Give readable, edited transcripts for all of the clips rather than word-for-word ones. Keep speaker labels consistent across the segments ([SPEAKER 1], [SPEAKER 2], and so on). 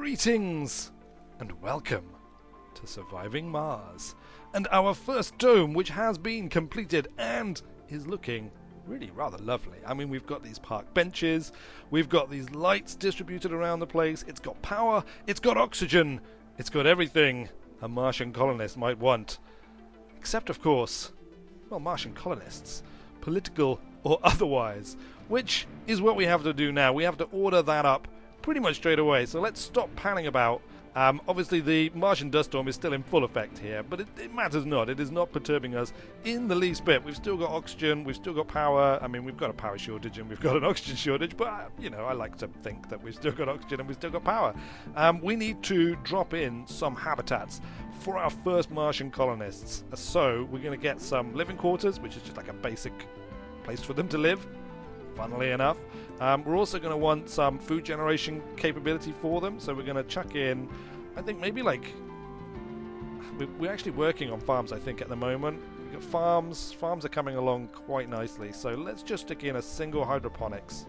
[SPEAKER 1] Greetings and welcome to Surviving Mars and our first dome, which has been completed and is looking really rather lovely. I mean, we've got these park benches, we've got these lights distributed around the place, it's got power, it's got oxygen, it's got everything a Martian colonist might want. Except, of course, well, Martian colonists, political or otherwise, which is what we have to do now. We have to order that up pretty much straight away. So let's stop panning about. Obviously the Martian dust storm is still in full effect here, but it matters not. It is not perturbing us in the least bit. We've still got oxygen, we've still got power. I mean, we've got a power shortage and we've got an oxygen shortage, but you know, I like to think that we've still got oxygen and we've still got power. We need to drop in some habitats for our first Martian colonists. So we're going to get some living quarters, which is just like a basic place for them to live, funnily enough. We're also going to want some food generation capability for them, so we're going to chuck in, I think maybe like, we're actually working on farms I think at the moment. We've got farms are coming along quite nicely, so let's just stick in a single hydroponics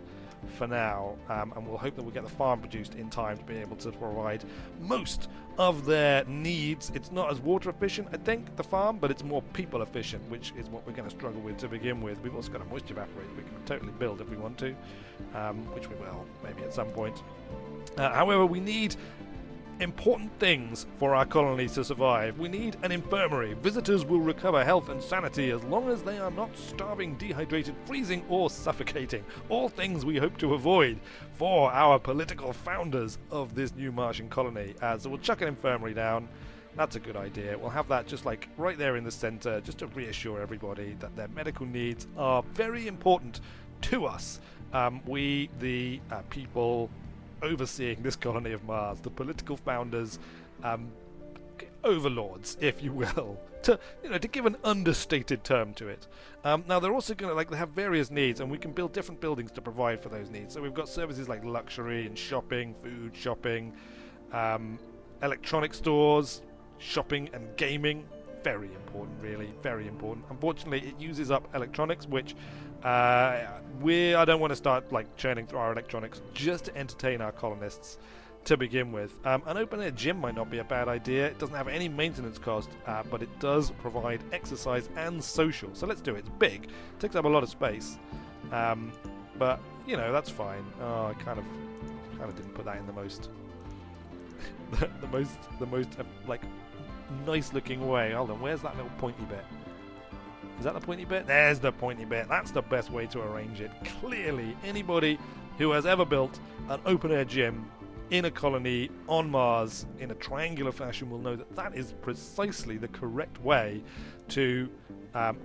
[SPEAKER 1] for now, and we'll hope that we'll get the farm produced in time to be able to provide most of their needs. It's not as water efficient, I think, the farm, but it's more people efficient, which is what we're going to struggle with to begin with. We've also got a moisture evaporator we can totally build if we want to, which we will, maybe at some point. However, we need important things for our colony to survive. We need an infirmary. Visitors will recover health and sanity as long as they are not starving, dehydrated, freezing, or suffocating. All things we hope to avoid for our political founders of this new Martian colony. So we'll chuck an infirmary down. That's a good idea. We'll have that just like right there in the center, just to reassure everybody that their medical needs are very important to us. We, the people overseeing this colony of Mars, the political founders, overlords, if you will, to give an understated term to it. Now they're also going to they have various needs, and we can build different buildings to provide for those needs. So we've got services like luxury and shopping, food shopping, electronic stores, shopping and gaming. Very important, really, very important. Unfortunately, it uses up electronics, which I don't want to start churning through our electronics just to entertain our colonists to begin with. An open air gym might not be a bad idea. It doesn't have any maintenance cost, but it does provide exercise and social. So let's do it. It's big, it takes up a lot of space, but that's fine. I kind of didn't put that in the most the most nice looking way. Hold on, where's that little pointy bit? Is that the pointy bit? There's the pointy bit. That's the best way to arrange it. Clearly, anybody who has ever built an open-air gym in a colony on Mars in a triangular fashion will know that that is precisely the correct way to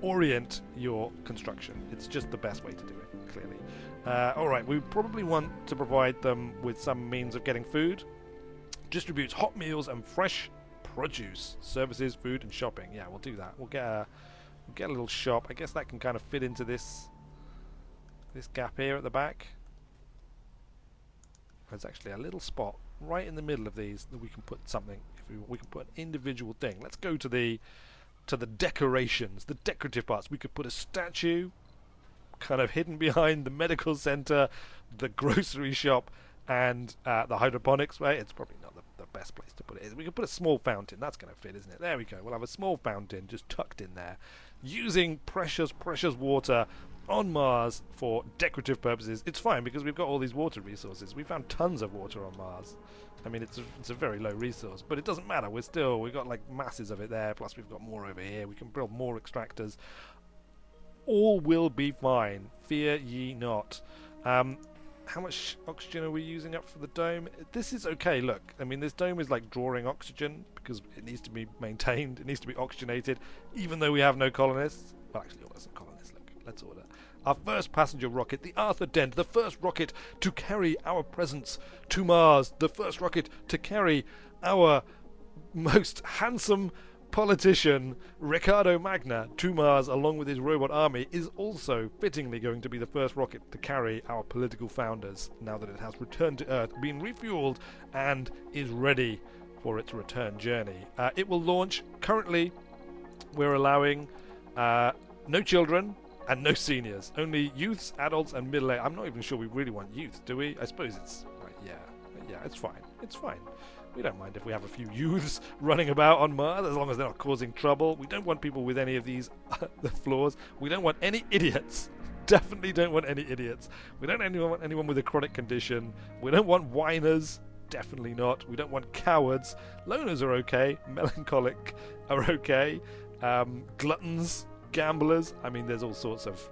[SPEAKER 1] orient your construction. It's just the best way to do it, clearly. Alright, we probably want to provide them with some means of getting food. Distributes hot meals and fresh produce, services, food, and shopping. Yeah, we'll do that. We'll get a little shop. I guess that can kind of fit into this gap here at the back. There's actually a little spot right in the middle of these that we can put something. If we can put an individual thing. Let's go to the decorations, the decorative parts. We could put a statue kind of hidden behind the medical center, the grocery shop, and the hydroponics. Right, it's probably not the best place to put it. We could put a small fountain. That's going to fit, isn't it? There we go. We'll have a small fountain just tucked in there, using precious water on Mars for decorative purposes. It's fine because we've got all these water resources. We found tons of water on Mars. I mean, it's a very low resource, but it doesn't matter. We've got masses of it there. Plus, we've got more over here. We can build more extractors. All will be fine. Fear ye not. How much oxygen are we using up for the dome? This is okay, look. I mean, this dome is drawing oxygen because it needs to be maintained. It needs to be oxygenated, even though we have no colonists. Well, actually, order some colonists. Look, let's order. Our first passenger rocket, the Arthur Dent, the first rocket to carry our presence to Mars, the first rocket to carry our most handsome politician Ricardo Magna to Mars along with his robot army, is also fittingly going to be the first rocket to carry our political founders now that it has returned to Earth, been refueled, and is ready for its return journey. It will launch. Currently we're allowing no children and no seniors, only youths, adults, and middle-aged. I'm not even sure we really want youth, do we? I suppose it's right, yeah, Yeah, it's fine. It's fine. We don't mind if we have a few youths running about on Mars, as long as they're not causing trouble. We don't want people with any of these the flaws. We don't want any idiots. Definitely don't want any idiots. We don't want anyone with a chronic condition. We don't want whiners. Definitely not. We don't want cowards. Loners are okay. Melancholic are okay. Gluttons, gamblers. I mean, there's all sorts of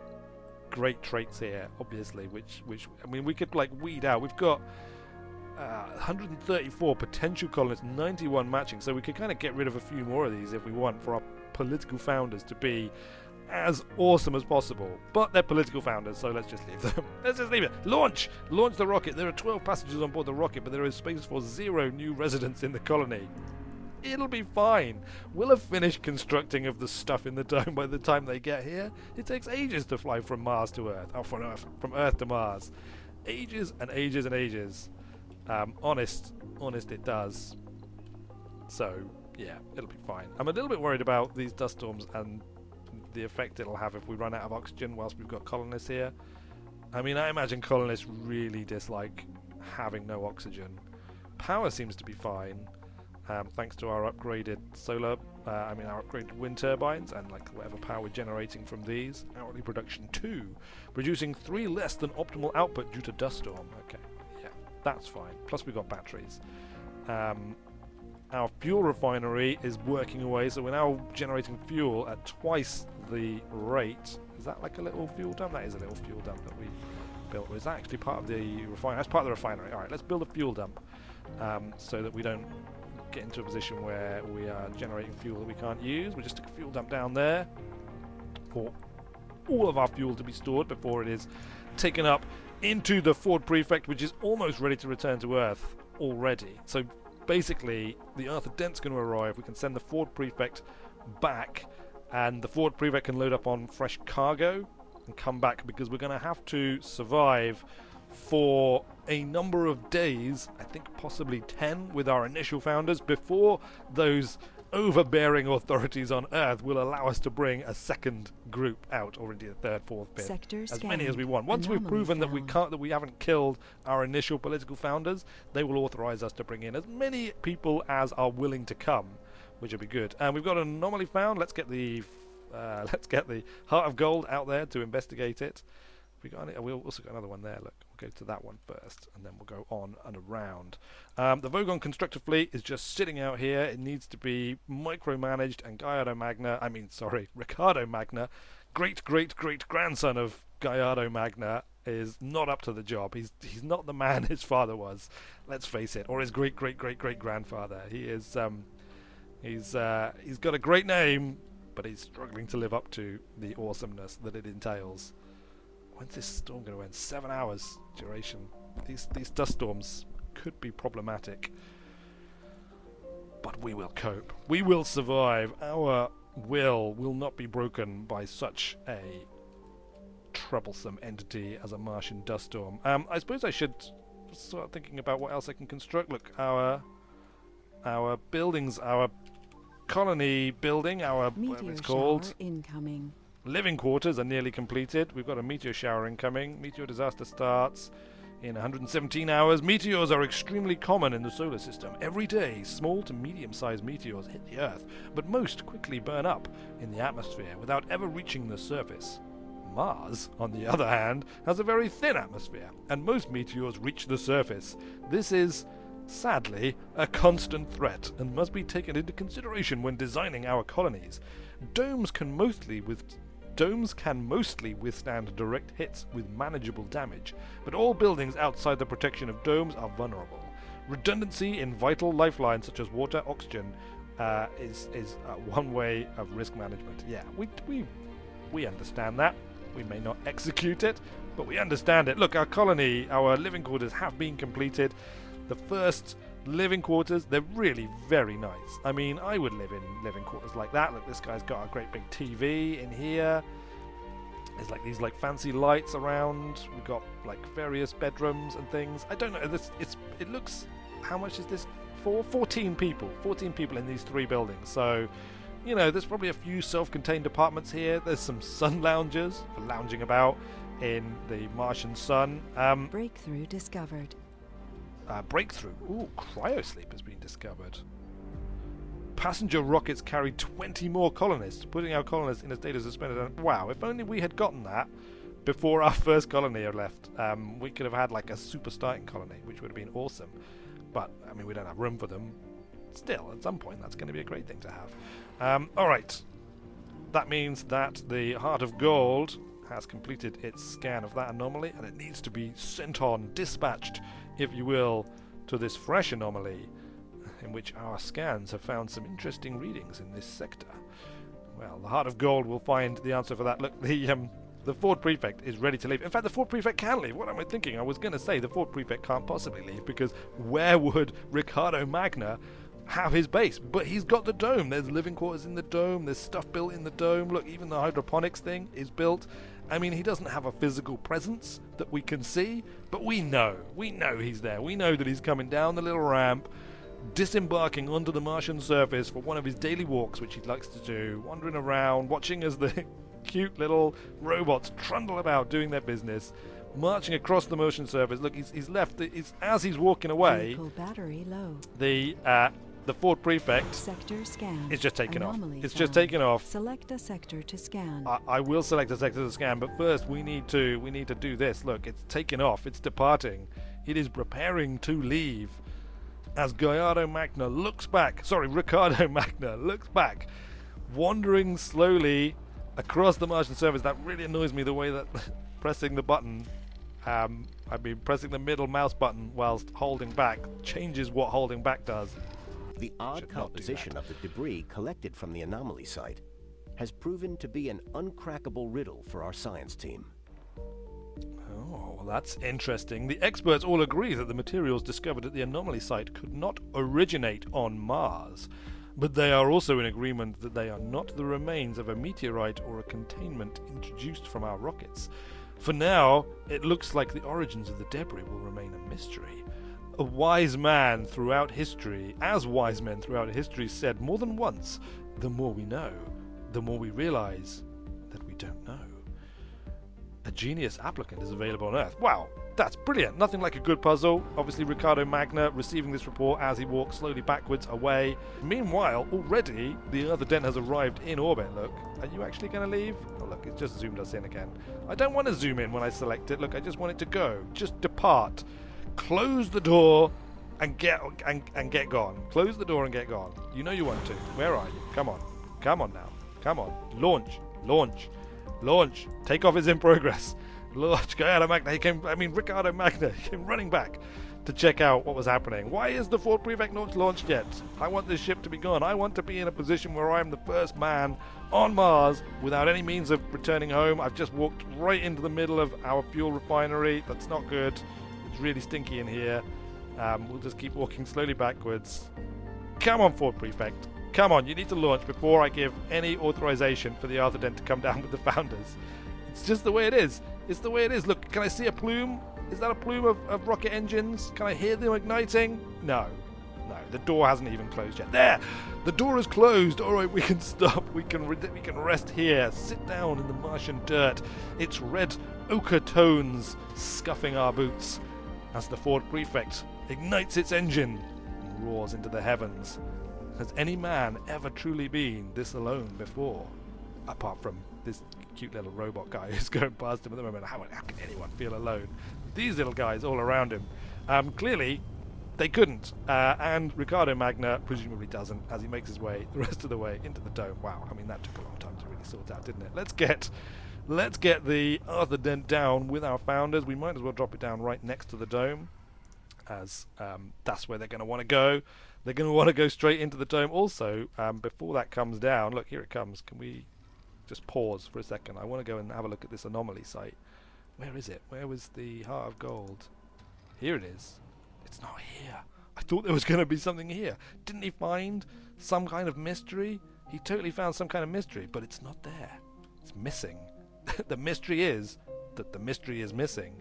[SPEAKER 1] great traits here, obviously, which I mean, we could like weed out. We've got 134 potential colonists, 91 matching, so we could kind of get rid of a few more of these if we want for our political founders to be as awesome as possible. But they're political founders, so let's just leave them. Let's just leave it. Launch the rocket. There are 12 passengers on board the rocket, but there is space for 0 new residents in the colony. It'll be fine. We'll have finished constructing of the stuff in the dome by the time they get here. It takes ages to fly from Mars to Earth, or from Earth to Mars. Ages and ages and ages. Honest it does. So yeah, it'll be fine. I'm a little bit worried about these dust storms and the effect it'll have if we run out of oxygen whilst we've got colonists here. I mean, I imagine colonists really dislike having no oxygen. Power seems to be fine, thanks to our upgraded our upgraded wind turbines and like whatever power we're generating from these. Hourly production 2, producing 3 less than optimal output due to dust storm. Okay, yeah, that's fine. Plus we've got batteries. Our fuel refinery is working away, so we're now generating fuel at twice the rate. Is that like a little fuel dump? That is a little fuel dump that we built. Is that actually part of the refinery? That's part of the refinery. Alright, let's build a fuel dump so that we don't get into a position where we are generating fuel that we can't use. We'll just stick a fuel dump down there for all of our fuel to be stored before it is taken up into the Ford Prefect, which is almost ready to return to Earth already. So basically, the Earth Dent's going to arrive. We can send the Ford Prefect back, and the Ford Prefect can load up on fresh cargo and come back, because we're going to have to survive for a number of days, I think possibly 10 with our initial founders, before those overbearing authorities on Earth will allow us to bring a second group out, or indeed a third, fourth, fifth, as many as we want. Once we've proven that we haven't killed our initial political founders, they will authorize us to bring in as many people as are willing to come, which will be good. And we've got an anomaly found. Let's get the Heart of Gold out there to investigate it. We've also got another one there. Look, we'll go to that one first, and then we'll go on and around. The Vogon constructor fleet is just sitting out here. It needs to be micromanaged, and Ricardo Magna, great grandson of Gallardo Magna, is not up to the job. He's not the man his father was. Let's face it, or his great grandfather. He is he's got a great name, but he's struggling to live up to the awesomeness that it entails. When's this storm going to end? 7 hours duration. These dust storms could be problematic, but we will cope. We will survive. Our will not be broken by such a troublesome entity as a Martian dust storm. I suppose I should start thinking about what else I can construct. Look, our buildings, our colony building, whatever it's called.
[SPEAKER 2] Incoming.
[SPEAKER 1] Living quarters are nearly completed. We've got a meteor shower incoming. Meteor disaster starts in 117 hours. Meteors are extremely common in the solar system. Every day, small to medium-sized meteors hit the Earth, but most quickly burn up in the atmosphere without ever reaching the surface. Mars, on the other hand, has a very thin atmosphere, and most meteors reach the surface. This is, sadly, a constant threat and must be taken into consideration when designing our colonies. Domes can mostly withstand direct hits with manageable damage, but all buildings outside the protection of domes are vulnerable. Redundancy in vital lifelines such as water, oxygen, is one way of risk management. Yeah, we understand that. We may not execute it, but we understand it. Look, our colony, our living quarters have been completed. The first living quarters, they're really very nice. I mean, I would live in living quarters like that. Look, this guy's got a great big TV in here. There's like these like fancy lights around. We've got like various bedrooms and things. I don't know. It looks. How much is this for? 14 people. 14 people in these 3 buildings. So, you know, there's probably a few self-contained apartments here. There's some sun loungers for lounging about in the Martian sun.
[SPEAKER 2] Breakthrough discovered.
[SPEAKER 1] breakthrough. Ooh, cryosleep has been discovered. Passenger rockets carry 20 more colonists, putting our colonists in a state of suspended. Wow, if only we had gotten that before our first colony had left. We could have had like a super starting colony, which would have been awesome. But, I mean, we don't have room for them. Still, at some point, that's going to be a great thing to have. Alright. That means that the Heart of Gold has completed its scan of that anomaly, and it needs to be sent on, dispatched, if you will, to this fresh anomaly, in which our scans have found some interesting readings in this sector. Well, the Heart of Gold will find the answer for that. Look, the Fort Prefect is ready to leave. In fact, the Fort Prefect can leave. What am I thinking? I was going to say the Fort Prefect can't possibly leave, because where would Ricardo Magna have his base? But he's got the dome. There's living quarters in the dome. There's stuff built in the dome. Look, even the hydroponics thing is built. I mean, he doesn't have a physical presence that we can see, but we know he's there. We know that he's coming down the little ramp, disembarking onto the Martian surface for one of his daily walks, which he likes to do, wandering around, watching as the cute little robots trundle about doing their business, marching across the Martian surface. Look, he's left. As he's walking away,
[SPEAKER 2] vehicle battery low.
[SPEAKER 1] The Fort Prefect
[SPEAKER 2] Sector scan.
[SPEAKER 1] is just taken off.
[SPEAKER 2] Anomaly
[SPEAKER 1] It's
[SPEAKER 2] found.
[SPEAKER 1] just taken off.
[SPEAKER 2] Select a sector to scan.
[SPEAKER 1] I will select a sector to scan, but first we need to do this. Look, it's taken off. It's departing. It is preparing to leave. As Ricardo Magna looks back, wandering slowly across the Martian surface. That really annoys me, the way that pressing the button, pressing the middle mouse button whilst holding back changes what holding back does.
[SPEAKER 3] The odd composition of the debris collected from the anomaly site has proven to be an uncrackable riddle for our science team.
[SPEAKER 1] Oh, well, that's interesting. The experts all agree that the materials discovered at the anomaly site could not originate on Mars, but they are also in agreement that they are not the remains of a meteorite or a containment introduced from our rockets. For now, it looks like the origins of the debris will remain a mystery. A wise man throughout history, as wise men throughout history said more than once, the more we know, the more we realize that we don't know. A genius applicant is available on Earth. Wow, that's brilliant. Nothing like a good puzzle. Obviously, Ricardo Magna receiving this report as he walks slowly backwards away. Meanwhile, already, the other den has arrived in orbit. Look, are you actually going to leave? Oh, look, it just zoomed us in again. I don't want to zoom in when I select it. Look, I just want it to go. Just depart. Close the door and get gone. Close the door and get gone. You know you want to. Where are you? Come on. Come on now. Come on. Launch. Launch. Launch. Takeoff is in progress. Launch. Ricardo Magna. Ricardo Magna. He came running back to check out what was happening. Why is the Fort Prefect not launched yet? I want this ship to be gone. I want to be in a position where I am the first man on Mars without any means of returning home. I've just walked right into the middle of our fuel refinery. That's not good. It's really stinky in here. We'll just keep walking slowly backwards. Come on, Fort Prefect. Come on, you need to launch before I give any authorization for the Arthur Dent to come down with the founders. It's just the way it is. It's the way it is. Look, can I see a plume? Is that a plume of rocket engines? Can I hear them igniting? No. No, the door hasn't even closed yet. There! The door is closed. All right, we can stop. We can rest here. Sit down in the Martian dirt. Its red ochre tones scuffing our boots as the Fort Prefect ignites its engine and roars into the heavens. Has any man ever truly been this alone before? Apart from this cute little robot guy who's going past him at the moment. How can anyone feel alone? These little guys all around him. Clearly, they couldn't. And Ricardo Magna presumably doesn't, as he makes his way the rest of the way into the dome. Wow, I mean, that took a long time to really sort out, didn't it? Let's get the Arthur Dent down with our founders. We might as well drop it down right next to the dome, as that's where they're going to want to go. They're going to want to go straight into the dome. Also, before that comes down, look, here it comes. Can we just pause for a second? I want to go and have a look at this anomaly site. Where is it? Where was the Heart of Gold? Here it is. It's not here. I thought there was going to be something here. Didn't he find some kind of mystery? He totally found some kind of mystery, but it's not there. It's missing. The mystery is that the mystery is missing.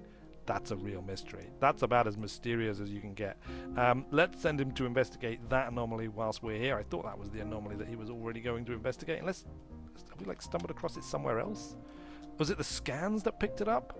[SPEAKER 1] That's a real mystery. That's about as mysterious as you can get. Let's send him to investigate that anomaly whilst we're here. I thought that was the anomaly that he was already going to investigate. Unless, have we stumbled across it somewhere else? Was it the scans that picked it up?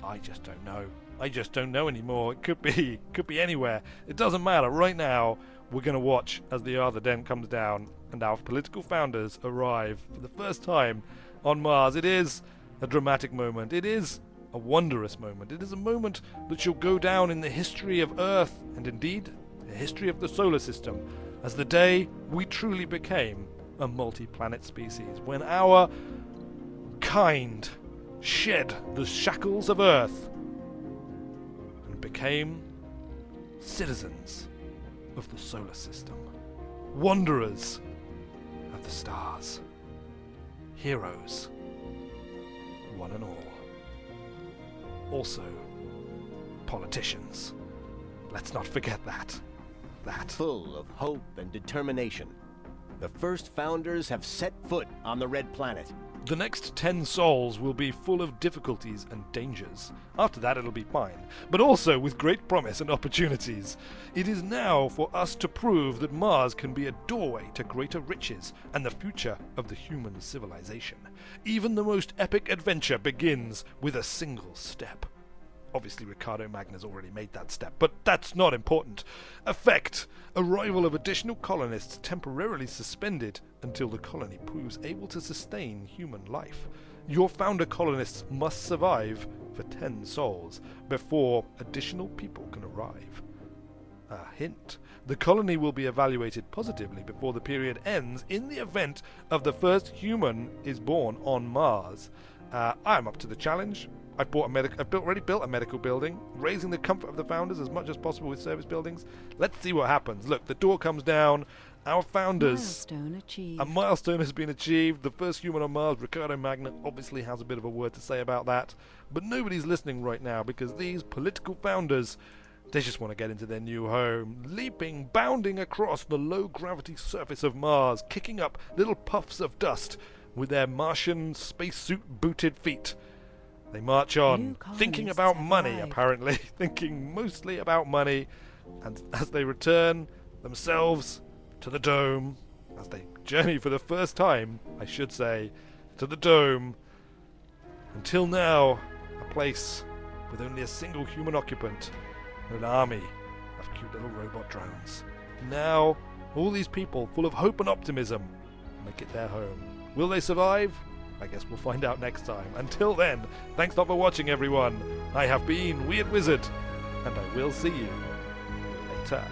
[SPEAKER 1] I just don't know. I just don't know anymore. It could be anywhere. It doesn't matter. Right now, we're going to watch as the Arthur Dent comes down and our political founders arrive for the first time on Mars. It is a dramatic moment. It is a wondrous moment. It is a moment that shall go down in the history of Earth and indeed the history of the solar system as the day we truly became a multi-planet species, when our kind shed the shackles of Earth and became citizens of the solar system, wanderers of the stars, heroes, one and all. Also, politicians. Let's not forget that.
[SPEAKER 3] Full of hope and determination, the first founders have set foot on the Red Planet.
[SPEAKER 1] The next 10 sols will be full of difficulties and dangers. After that it'll be fine, but also with great promise and opportunities. It is now for us to prove that Mars can be a doorway to greater riches and the future of the human civilization. Even the most epic adventure begins with a single step. Obviously, Ricardo Magna's already made that step, but that's not important. Effect: arrival of additional colonists temporarily suspended until the colony proves able to sustain human life. Your founder colonists must survive for 10 sols before additional people can arrive. A hint: the colony will be evaluated positively before the period ends in the event of the first human is born on Mars. I'm up to the challenge. I've already built a medical building, raising the comfort of the founders as much as possible with service buildings. Let's see what happens. Look, the door comes down. Our founders...
[SPEAKER 2] Milestone achieved.
[SPEAKER 1] A milestone has been achieved. The first human on Mars, Ricardo Magna, obviously has a bit of a word to say about that. But nobody's listening right now because these political founders, they just want to get into their new home. Leaping, bounding across the low-gravity surface of Mars, kicking up little puffs of dust with their Martian spacesuit-booted feet. They march on, thinking about money, apparently, thinking mostly about money, and as they return themselves to the dome, as they journey for the first time, I should say, to the dome, until now, a place with only a single human occupant and an army of cute little robot drones. Now, all these people, full of hope and optimism, make it their home. Will they survive? I guess we'll find out next time. Until then, thanks a lot for watching, everyone. I have been Weird Wizard, and I will see you later.